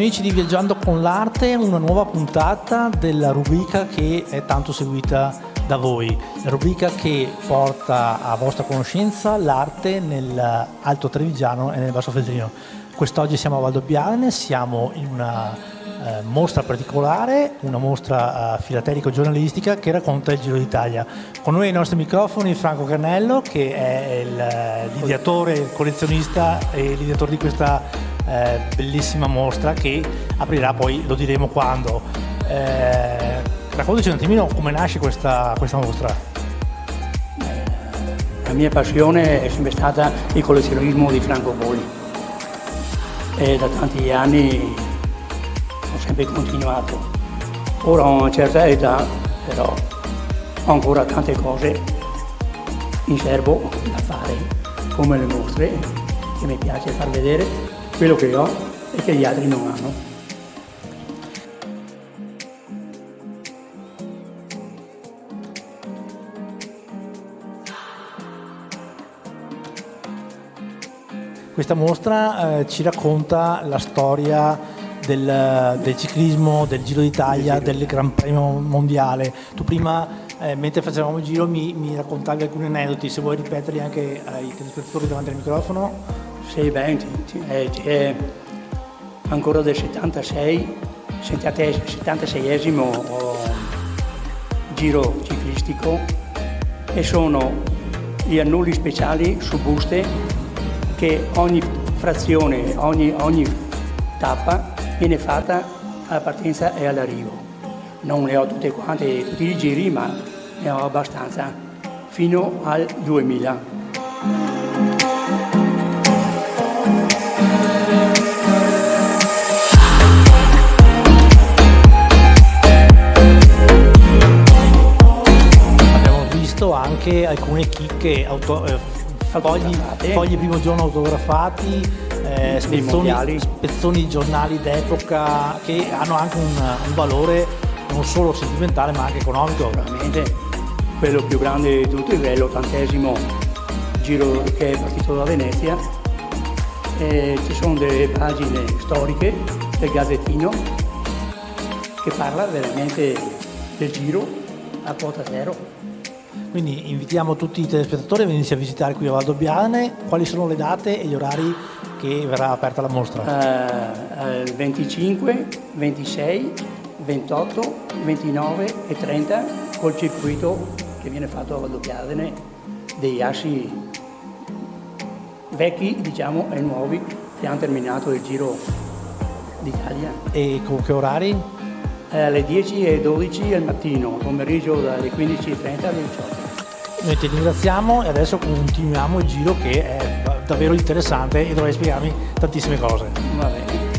amici di Viaggiando con l'Arte, una nuova puntata della rubrica che è tanto seguita da voi, la rubrica che porta a vostra conoscenza l'arte nell'Alto Trevigiano e nel Basso Feltrino. Quest'oggi siamo a Valdobbiadene, siamo in una mostra particolare, una mostra filatelico-giornalistica che racconta il Giro d'Italia. Con noi ai nostri microfoni Franco Carnello, che è l'ideatore, il collezionista e l'ideatore di questa bellissima mostra che aprirà, poi lo diremo quando. Raccontaci un attimino come nasce questa mostra. La mia passione è sempre stata il collezionismo di francobolli e da tanti anni ho sempre continuato. Ora ho una certa età, però ho ancora tante cose in serbo da fare, come le mostre, che mi piace far vedere quello che ho e che gli altri non hanno. Questa mostra ci racconta la storia del ciclismo, del Giro d'Italia, del Gran Premio Mondiale. Tu prima, mentre facevamo il giro, mi raccontavi alcuni aneddoti, se vuoi ripeterli anche ai telespettatori davanti al microfono. Sì, è ancora del 76esimo giro ciclistico e sono gli annulli speciali su buste che ogni frazione, ogni tappa viene fatta alla partenza e all'arrivo. Non ne ho tutte quante, tutti i giri, ma ne ho abbastanza, fino al 2000. Abbiamo visto anche alcune chicche, fogli primo giorno autografati, spezzoni di giornali d'epoca che hanno anche un valore non solo sentimentale ma anche economico. Veramente quello più grande di tutti è l'80° giro che è partito da Venezia. Ci sono delle pagine storiche del Gazzettino che parla veramente del giro a quota zero. Quindi invitiamo tutti i telespettatori a venirsi a visitare qui a Valdobbiadene. Quali sono le date e gli orari che verrà aperta la mostra? 25, 26, 28, 29 e 30 col circuito che viene fatto a Valdobbiadene degli assi vecchi, diciamo, e nuovi che hanno terminato il Giro d'Italia. E con che orari? Alle 10 e 12 al mattino, pomeriggio dalle 15:30 alle 18. Noi ti ringraziamo e adesso continuiamo il giro che è davvero interessante e dovrai spiegarmi tantissime cose. Va bene.